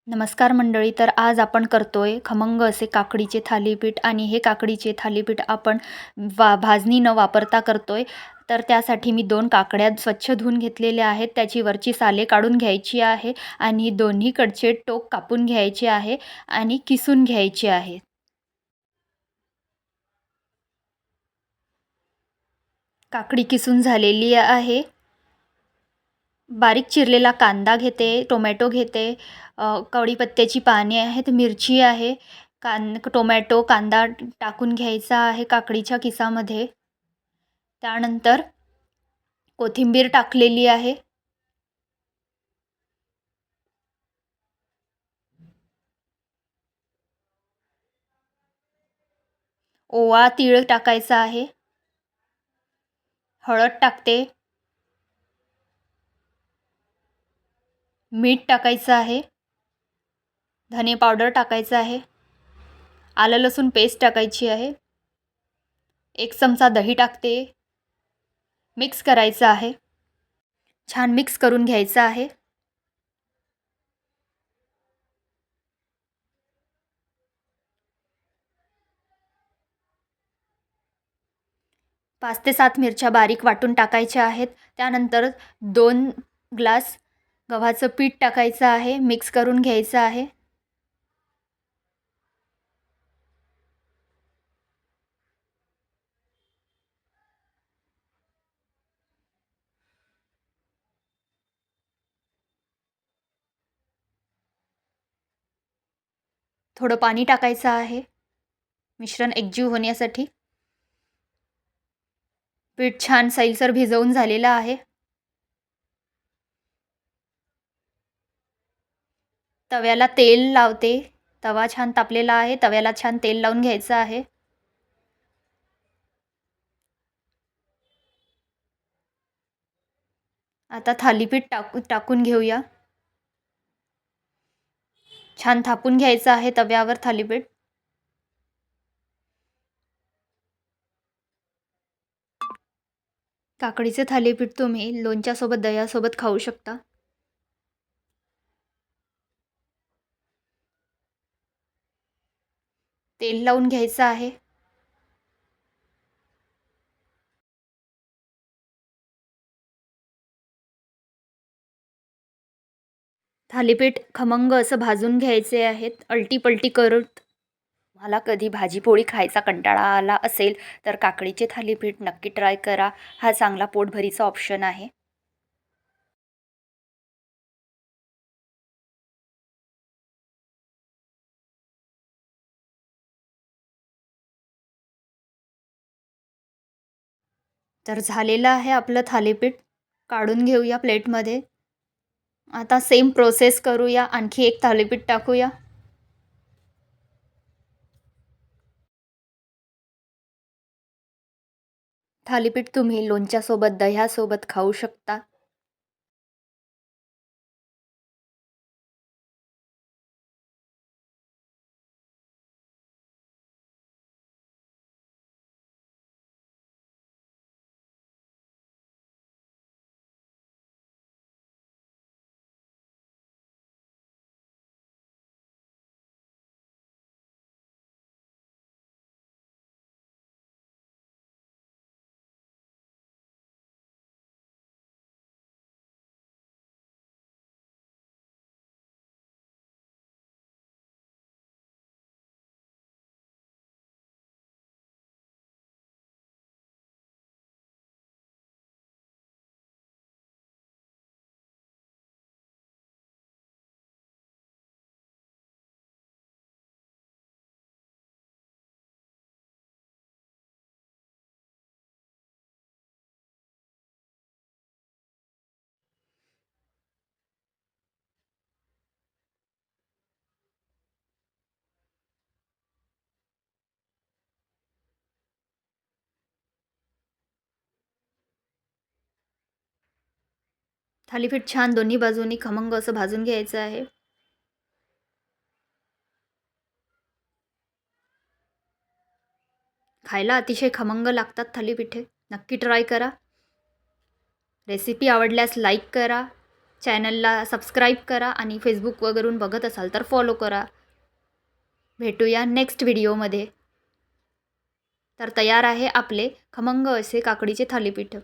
नमस्कार मंडळी. तर आज आपण करतोय खमंग असे काकडीचे थालीपीठ आणि हे काकडीचे थालीपीठ आपण भाजणी न वापरता करतोय. तर त्यासाठी मी 2 काकड्या स्वच्छ धुवून घेतलेल्या आहेत. त्याची वरची साले काढून घ्यायची आहे आणि दोन्हीकडचे टोक कापून घ्यायचे आहे आणि किसून घ्यायचे आहे. काकडी किसून झालेली आहे. बारीक चिरलेला कांदा घेते, टोमॅटो घेते, कढीपत्त्याची पाने आहेत, मिरची आहे, टोमॅटो, कांदा टाकून घ्यायचा आहे काकडीच्या किसामध्ये. त्यानंतर कोथिंबीर टाकलेली आहे. ओवा, तीळ टाकायचा आहे. हळद टाकते. मीठ टाकायचं आहे. धने पावडर टाकायचं आहे. आलं लसूण पेस्ट टाकायची आहे. 1 चमचा दही टाकते. मिक्स करायचं आहे. छान मिक्स करून घ्यायचं आहे. 5 ते 7 मिरच्या बारीक वाटून टाकायच्या आहेत. त्यानंतर 2 ग्लास गव्हाचं पीठ टाकायचं आहे. मिक्स करून घ्यायचं आहे. थोडं पाणी टाकायचं आहे मिश्रण एकजीव होण्यासाठी. पीठ छान सैलसर भिजवून झालेलं आहे. तव्याला तेल लावते. तवा छान तापलेला आहे. तव्याला छान तेल लावून घ्यायचं आहे. आता थालीपीठ टाकून घेऊया. छान थापून घ्यायचं आहे तव्यावर थालीपीठ. काकडीचे थालीपीठ तुम्ही लोणच्यासोबत, दह्यासोबत खाऊ शकता. तेल लावून घ्यायचं आहे. थालीपीठ खमंग असं भाजून घ्यायचे आहेत. अलटी-पलटी करत. मला कधी भाजी-पोळी खायचा कंटाळा आला असेल तर काकडीचे थालीपीठ नक्की ट्राय करा. हा चांगला पोटभरीचा ऑप्शन आहे. तर झालेलं आहे आपलं थालीपीठ. काढून घेऊया प्लेटमध्ये. आता सेम प्रोसेस करूया. आणखी एक थालीपीठ टाकूया. थालीपीठ तुम्ही लोणच्यासोबत, दह्यासोबत खाऊ शकता. थालीपीठ छान दोन्ही बाजूनी खमंग असं भाजून घ्यायचं आहे. खायला अतिशय खमंग लागतात थालीपीठे. नक्की ट्राय करा. रेसिपी आवडल्यास लाईक करा, चॅनलला सबस्क्राईब करा आणि फेसबुक वगैरून बघत असाल तर फॉलो करा. भेटूया नेक्स्ट व्हिडिओमध्ये. तर तयार आहे आपले खमंग असे काकडीचे थालीपीठ.